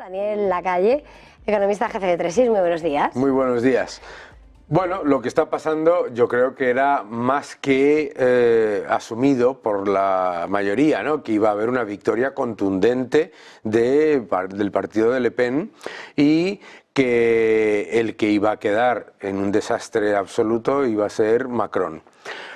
Daniel Lacalle, economista jefe de Tresis, muy buenos días. Muy buenos días. Bueno, lo que está pasando yo creo que era más que asumido por la mayoría, ¿no? Que iba a haber una victoria contundente del partido de Le Pen y que el que iba a quedar en un desastre absoluto iba a ser Macron.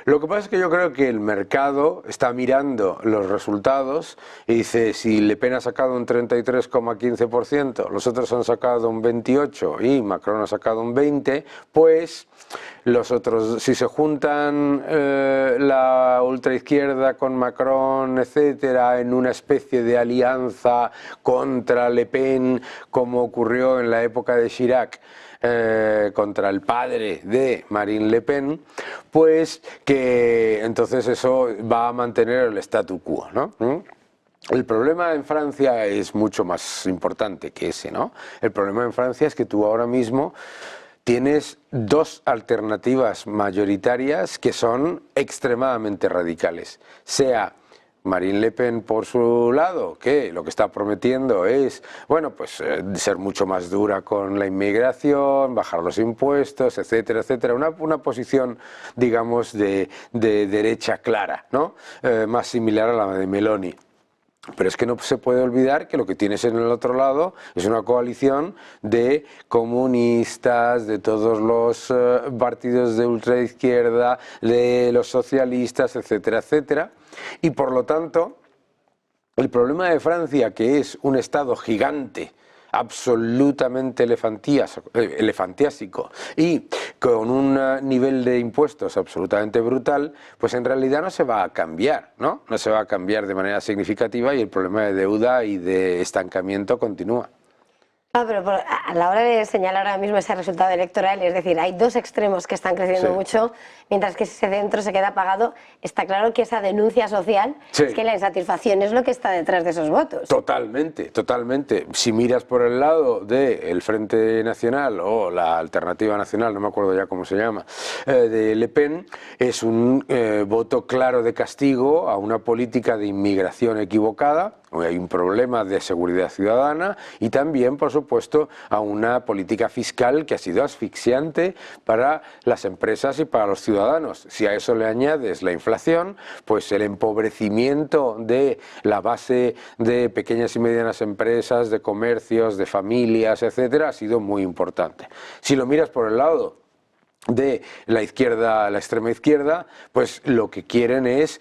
Lo que pasa es que yo creo que el mercado está mirando los resultados y dice, si Le Pen ha sacado un 33,15%, los otros han sacado un 28% y Macron ha sacado un 20%, pues los otros, si se juntan la ultraizquierda con Macron, etcétera, en una especie de alianza contra Le Pen, como ocurrió en la época de Chirac, contra el padre de Marine Le Pen, pues que entonces eso va a mantener el statu quo, ¿no? El problema en Francia es mucho más importante que ese, ¿no? El problema en Francia es que tú ahora mismo tienes dos alternativas mayoritarias que son extremadamente radicales, sea Marine Le Pen por su lado, que lo que está prometiendo es, bueno, pues ser mucho más dura con la inmigración, bajar los impuestos, etcétera, etcétera. Una posición, digamos, de derecha clara, ¿no? Más similar a la de Meloni. Pero es que no se puede olvidar que lo que tienes en el otro lado es una coalición de comunistas, de todos los partidos de ultraizquierda, de los socialistas, etcétera, etcétera. Y por lo tanto, el problema de Francia, que es un Estado gigante, absolutamente elefantiásico y con un nivel de impuestos absolutamente brutal, pues en realidad no se va a cambiar, ¿no? No se va a cambiar de manera significativa y el problema de deuda y de estancamiento continúa. Ah, pero a la hora de señalar ahora mismo ese resultado electoral, es decir, hay dos extremos que están creciendo mucho, mientras que ese centro se queda apagado. Está claro que esa denuncia social es que la insatisfacción es lo que está detrás de esos votos. Totalmente, totalmente. Si miras por el lado del Frente Nacional o la Alternativa Nacional, no me acuerdo ya cómo se llama, de Le Pen, es un voto claro de castigo a una política de inmigración equivocada. Hay un problema de seguridad ciudadana y también, por supuesto, a una política fiscal que ha sido asfixiante para las empresas y para los ciudadanos. Si a eso le añades la inflación, pues el empobrecimiento de la base de pequeñas y medianas empresas, de comercios, de familias, etcétera, ha sido muy importante. Si lo miras por el lado de la izquierda, la extrema izquierda, pues lo que quieren es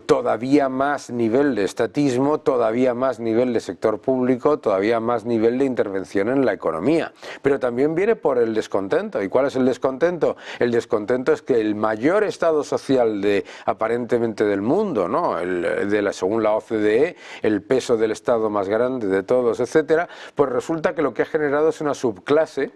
todavía más nivel de estatismo, todavía más nivel de sector público, todavía más nivel de intervención en la economía. Pero también viene por el descontento. ¿Y cuál es el descontento? El descontento es que el mayor estado social aparentemente del mundo, ¿no? Según la OCDE, el peso del estado más grande de todos, etcétera, pues resulta que lo que ha generado es una subclase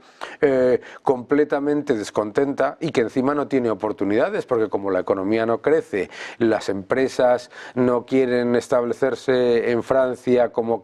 completamente descontenta y que encima no tiene oportunidades, porque como la economía no crece, las empresas no quieren establecerse en Francia como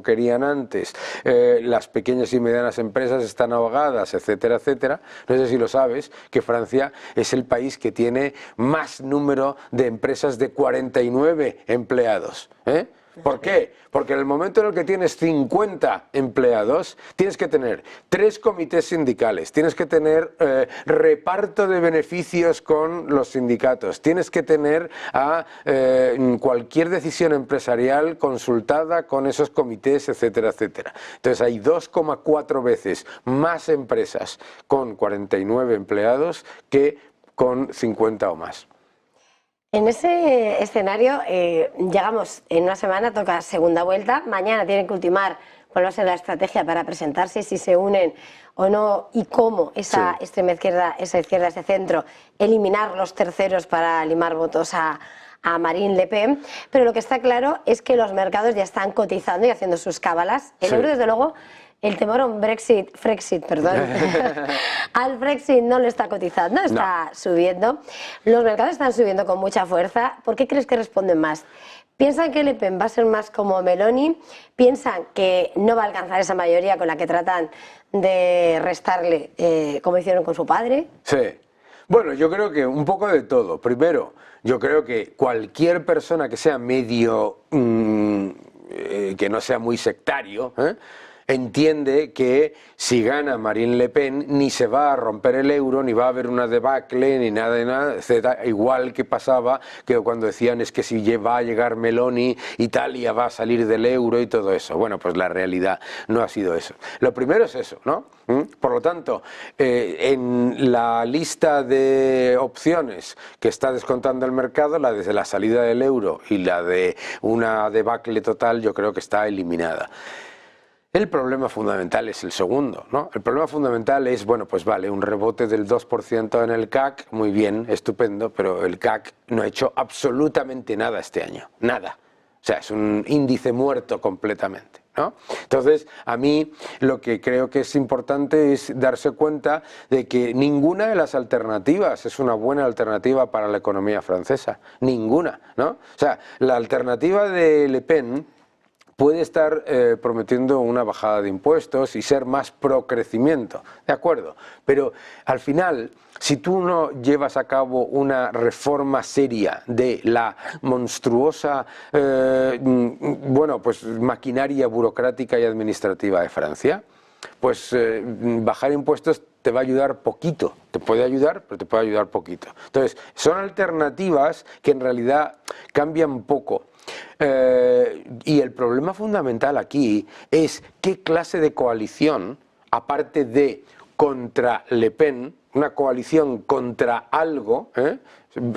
querían antes, las pequeñas y medianas empresas están ahogadas, etcétera, etcétera. No sé si lo sabes, que Francia es el país que tiene más número de empresas de 49 empleados, ¿eh? ¿Por qué? Porque en el momento en el que tienes 50 empleados, tienes que tener 3 comités sindicales, tienes que tener reparto de beneficios con los sindicatos, tienes que tener cualquier decisión empresarial consultada con esos comités, etcétera, etcétera. Entonces hay 2,4 veces más empresas con 49 empleados que con 50 o más. En ese escenario, llegamos en una semana, toca segunda vuelta, mañana tienen que ultimar cuál va a ser la estrategia para presentarse, si se unen o no y cómo esa extrema izquierda, ese centro, eliminar los terceros para limar votos a Marine Le Pen, pero lo que está claro es que los mercados ya están cotizando y haciendo sus cábalas. El euro, desde luego, el temor a un Frexit, al Brexit no lo está cotizando, está subiendo. Los mercados están subiendo con mucha fuerza. ¿Por qué crees que responden más? ¿Piensan que Le Pen va a ser más como Meloni? ¿Piensan que no va a alcanzar esa mayoría con la que tratan de restarle, como hicieron con su padre? Sí. Bueno, yo creo que un poco de todo. Primero, yo creo que cualquier persona que sea medio, que no sea muy sectario, entiende que si gana Marine Le Pen ni se va a romper el euro, ni va a haber una debacle, ni nada de nada, etc. Igual que pasaba que cuando decían es que si va a llegar Meloni, Italia va a salir del euro y todo eso. Bueno, pues la realidad no ha sido eso. Lo primero es eso, ¿no? Por lo tanto, en la lista de opciones que está descontando el mercado, la de la salida del euro y la de una debacle total, yo creo que está eliminada. El problema fundamental es el segundo, ¿no? El problema fundamental es, bueno, pues vale, un rebote del 2% en el CAC, muy bien, estupendo, pero el CAC no ha hecho absolutamente nada este año, nada. O sea, es un índice muerto completamente, ¿no? Entonces, a mí lo que creo que es importante es darse cuenta de que ninguna de las alternativas es una buena alternativa para la economía francesa, ninguna, ¿no? O sea, la alternativa de Le Pen puede estar prometiendo una bajada de impuestos y ser más pro crecimiento, de acuerdo, pero al final, si tú no llevas a cabo una reforma seria de la monstruosa bueno, pues maquinaria burocrática y administrativa de Francia, pues bajar impuestos te va a ayudar poquito, te puede ayudar, pero te puede ayudar poquito. Entonces, son alternativas que en realidad cambian poco. Y el problema fundamental aquí es qué clase de coalición, aparte de contra Le Pen, una coalición contra algo,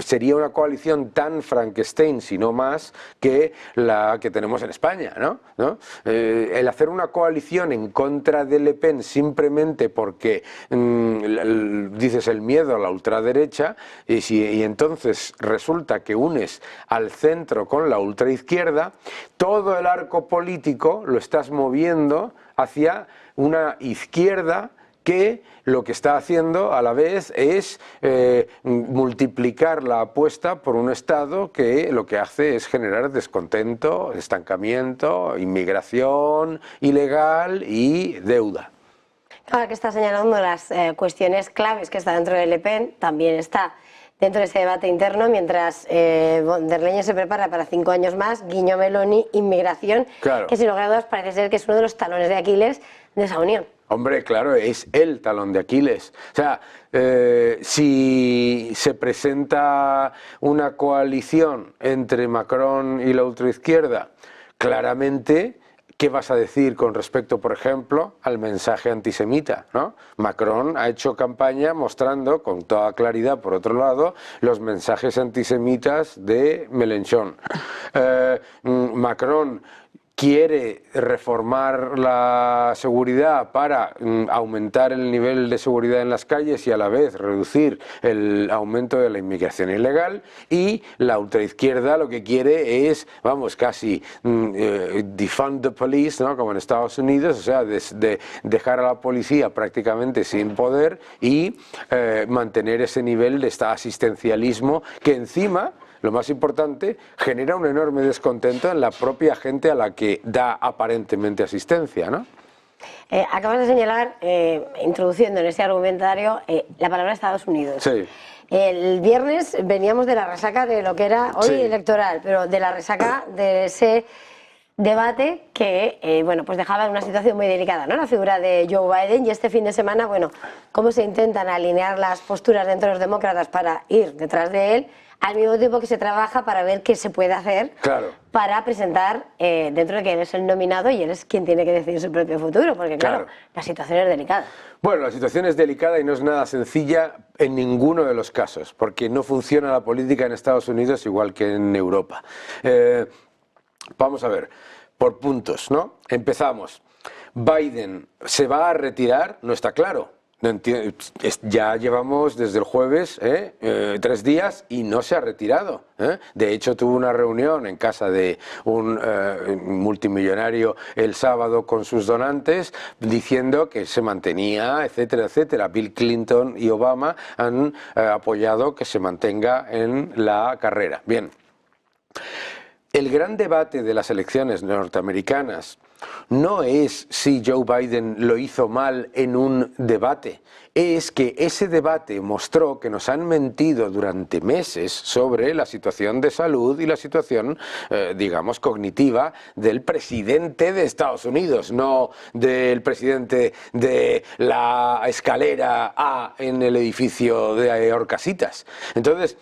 sería una coalición tan Frankenstein, si no más, que la que tenemos en España, ¿no? El hacer una coalición en contra de Le Pen simplemente porque dices el miedo a la ultraderecha y entonces resulta que unes al centro con la ultraizquierda, todo el arco político lo estás moviendo hacia una izquierda que lo que está haciendo a la vez es multiplicar la apuesta por un Estado que lo que hace es generar descontento, estancamiento, inmigración ilegal y deuda. Ahora que está señalando las cuestiones claves que está dentro de Le Pen, también está dentro de ese debate interno, mientras von der Leyen se prepara para 5 años más, guiño Meloni, inmigración, claro, que sin lugar a dudas parece ser que es uno de los talones de Aquiles de esa unión. Hombre, claro, es el talón de Aquiles. O sea, si se presenta una coalición entre Macron y la ultraizquierda, claramente, ¿qué vas a decir con respecto, por ejemplo, al mensaje antisemita, ¿no? Macron ha hecho campaña mostrando con toda claridad, por otro lado, los mensajes antisemitas de Mélenchon. Macron quiere reformar la seguridad para aumentar el nivel de seguridad en las calles y a la vez reducir el aumento de la inmigración ilegal, y la ultraizquierda lo que quiere es, vamos, casi defund the police, ¿no? Como en Estados Unidos, o sea, dejar a la policía prácticamente sin poder y mantener ese nivel de asistencialismo que encima, lo más importante, genera un enorme descontento en la propia gente a la que da aparentemente asistencia, ¿no? Acabas de señalar, introduciendo en ese argumentario, la palabra Estados Unidos. Sí. El viernes veníamos de la resaca de lo que era hoy electoral, pero de la resaca de ese debate que bueno, pues dejaba en una situación muy delicada, ¿no? La figura de Joe Biden, y este fin de semana, bueno, cómo se intentan alinear las posturas dentro de los demócratas para ir detrás de él, al mismo tiempo que se trabaja para ver qué se puede hacer, claro, para presentar, dentro de que él es el nominado y él es quien tiene que decidir su propio futuro, porque claro, la situación es delicada. Bueno, la situación es delicada y no es nada sencilla en ninguno de los casos, porque no funciona la política en Estados Unidos igual que en Europa. Vamos a ver, por puntos, ¿no? Empezamos. Biden se va a retirar, no está claro. Ya llevamos desde el jueves 3 días y no se ha retirado. De hecho, tuvo una reunión en casa de un multimillonario el sábado con sus donantes diciendo que se mantenía, etcétera, etcétera. Bill Clinton y Obama han apoyado que se mantenga en la carrera. Bien. El gran debate de las elecciones norteamericanas no es si Joe Biden lo hizo mal en un debate, es que ese debate mostró que nos han mentido durante meses sobre la situación de salud y la situación, digamos, cognitiva del presidente de Estados Unidos, no del presidente de la escalera A en el edificio de Horcasitas. Entonces,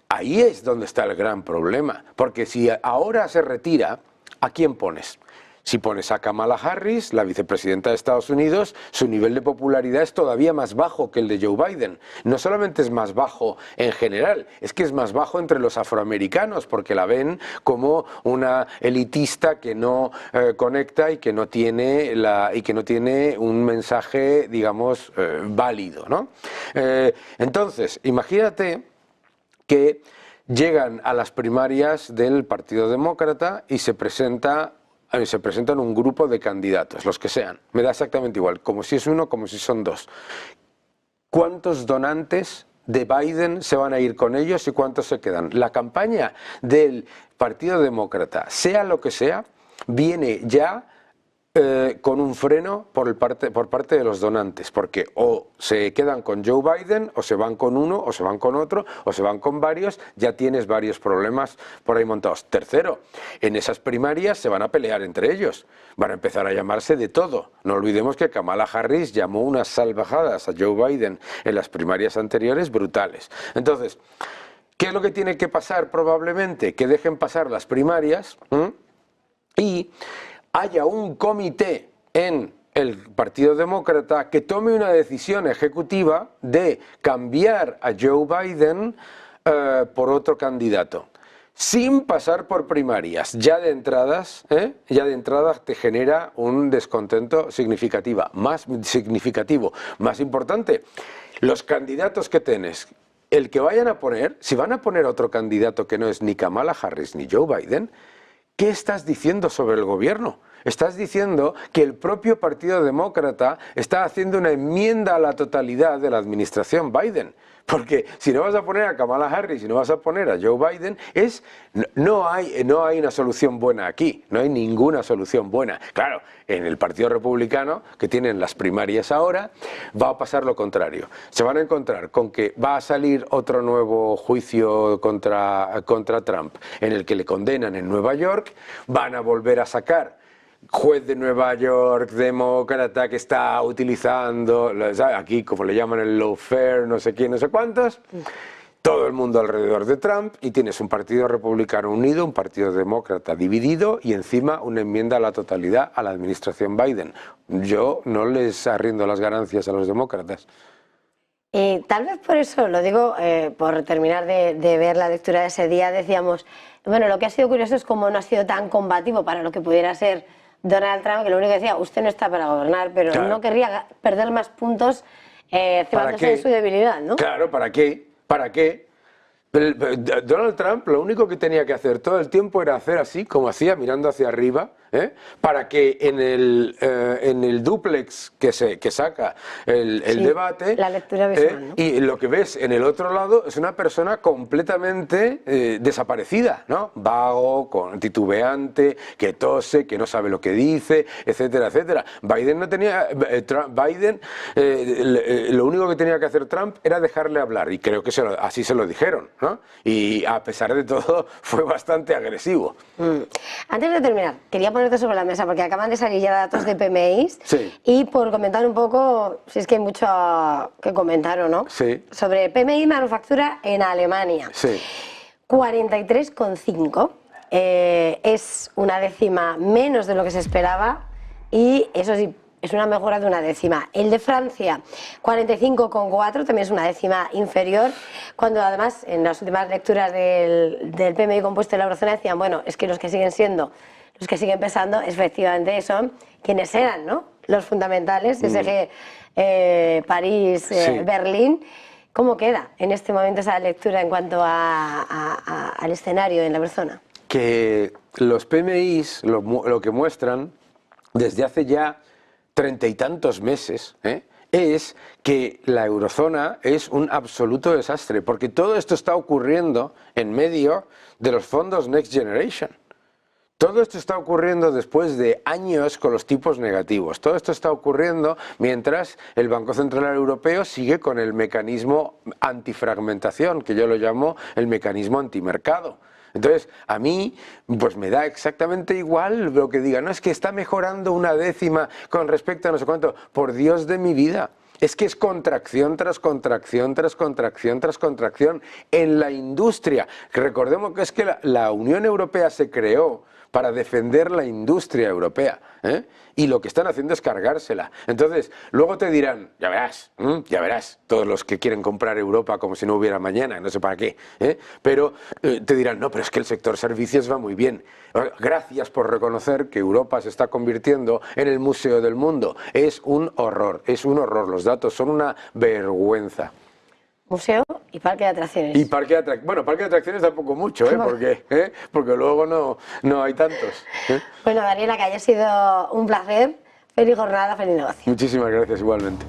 ahí es donde está el gran problema, porque si ahora se retira, ¿a quién pones? Si pones a Kamala Harris, la vicepresidenta de Estados Unidos, su nivel de popularidad es todavía más bajo que el de Joe Biden. No solamente es más bajo en general, es que es más bajo entre los afroamericanos, porque la ven como una elitista que no conecta y que no tiene un mensaje, digamos, válido, ¿no? Entonces, imagínate que llegan a las primarias del Partido Demócrata y se presentan un grupo de candidatos, los que sean. Me da exactamente igual, como si es uno, como si son dos. ¿Cuántos donantes de Biden se van a ir con ellos y cuántos se quedan? La campaña del Partido Demócrata, sea lo que sea, viene ya con un freno por parte de los donantes, porque o se quedan con Joe Biden, o se van con uno, o se van con otro, o se van con varios, ya tienes varios problemas por ahí montados. Tercero, en esas primarias se van a pelear entre ellos, van a empezar a llamarse de todo. No olvidemos que Kamala Harris llamó unas salvajadas a Joe Biden en las primarias anteriores brutales. Entonces, ¿qué es lo que tiene que pasar probablemente? Que dejen pasar las primarias y haya un comité en el Partido Demócrata que tome una decisión ejecutiva de cambiar a Joe Biden por otro candidato, sin pasar por primarias. Ya de entradas te genera un descontento significativo. Más importante, los candidatos que tienes, el que vayan a poner, si van a poner otro candidato que no es ni Kamala Harris ni Joe Biden, ¿qué estás diciendo sobre el gobierno? Estás diciendo que el propio Partido Demócrata está haciendo una enmienda a la totalidad de la administración Biden. Porque si no vas a poner a Kamala Harris y no vas a poner a Joe Biden, no hay una solución buena aquí, no hay ninguna solución buena. Claro, en el Partido Republicano, que tienen las primarias ahora, va a pasar lo contrario. Se van a encontrar con que va a salir otro nuevo juicio contra Trump, en el que le condenan en Nueva York, van a volver a sacar juez de Nueva York, demócrata, que está utilizando, aquí como le llaman el lawfare, no sé quién, no sé cuántos, todo el mundo alrededor de Trump, y tienes un partido republicano unido, un partido demócrata dividido y encima una enmienda a la totalidad a la administración Biden. Yo no les arriendo las ganancias a los demócratas. Tal vez por eso, lo digo, por terminar de ver la lectura de ese día, decíamos, bueno, lo que ha sido curioso es cómo no ha sido tan combativo para lo que pudiera ser Donald Trump, que lo único que decía, usted no está para gobernar, pero claro, no querría perder más puntos cebándose en su debilidad, ¿no? Claro, ¿para qué? ¿Para qué? Donald Trump lo único que tenía que hacer todo el tiempo era hacer así, como hacía, mirando hacia arriba, para que en el dúplex que saca el debate, la lectura visual, ¿no? Y lo que ves en el otro lado es una persona completamente desaparecida, ¿no? Vago, titubeante, que tose, que no sabe lo que dice, etcétera, etcétera. Biden no tenía, lo único que tenía que hacer Trump era dejarle hablar, y creo que así se lo dijeron, ¿no? Y a pesar de todo fue bastante agresivo. Antes de terminar, quería ponerte sobre la mesa, porque acaban de salir ya datos de PMI, sí, y por comentar un poco, si es que hay mucho que comentar o no, sí, sobre PMI manufactura en Alemania. Sí. 43,5, es una décima menos de lo que se esperaba, y eso sí, es una mejora de una décima. El de Francia, 45,4, también es una décima inferior, cuando además en las últimas lecturas del PMI compuesto de la eurozona decían, bueno, es que los que siguen pesando, efectivamente son quienes eran, ¿no?, los fundamentales, ese París, sí, Berlín. ¿Cómo queda en este momento esa lectura en cuanto al escenario en la eurozona? Que los PMIs lo que muestran desde hace ya 30 y tantos meses, es que la eurozona es un absoluto desastre, porque todo esto está ocurriendo en medio de los fondos Next Generation. Todo esto está ocurriendo después de años con los tipos negativos. Todo esto está ocurriendo mientras el Banco Central Europeo sigue con el mecanismo antifragmentación, que yo lo llamo el mecanismo antimercado. Entonces, a mí, pues me da exactamente igual lo que diga. No, es que está mejorando una décima con respecto a no sé cuánto. Por Dios de mi vida. Es que es contracción tras contracción, tras contracción, tras contracción en la industria. Recordemos que es que la Unión Europea se creó para defender la industria europea, ¿eh? Y lo que están haciendo es cargársela. Entonces, luego te dirán, ya verás, todos los que quieren comprar Europa como si no hubiera mañana, no sé para qué, ¿eh? Pero te dirán, no, pero es que el sector servicios va muy bien. Gracias por reconocer que Europa se está convirtiendo en el museo del mundo. Es un horror, los datos son una vergüenza. Museo y parque de atracciones. Y parque de atracciones, bueno, parque de atracciones tampoco mucho, porque luego no hay tantos. Bueno, Daniela, que haya sido un placer. Feliz jornada, feliz negocio. Muchísimas gracias igualmente.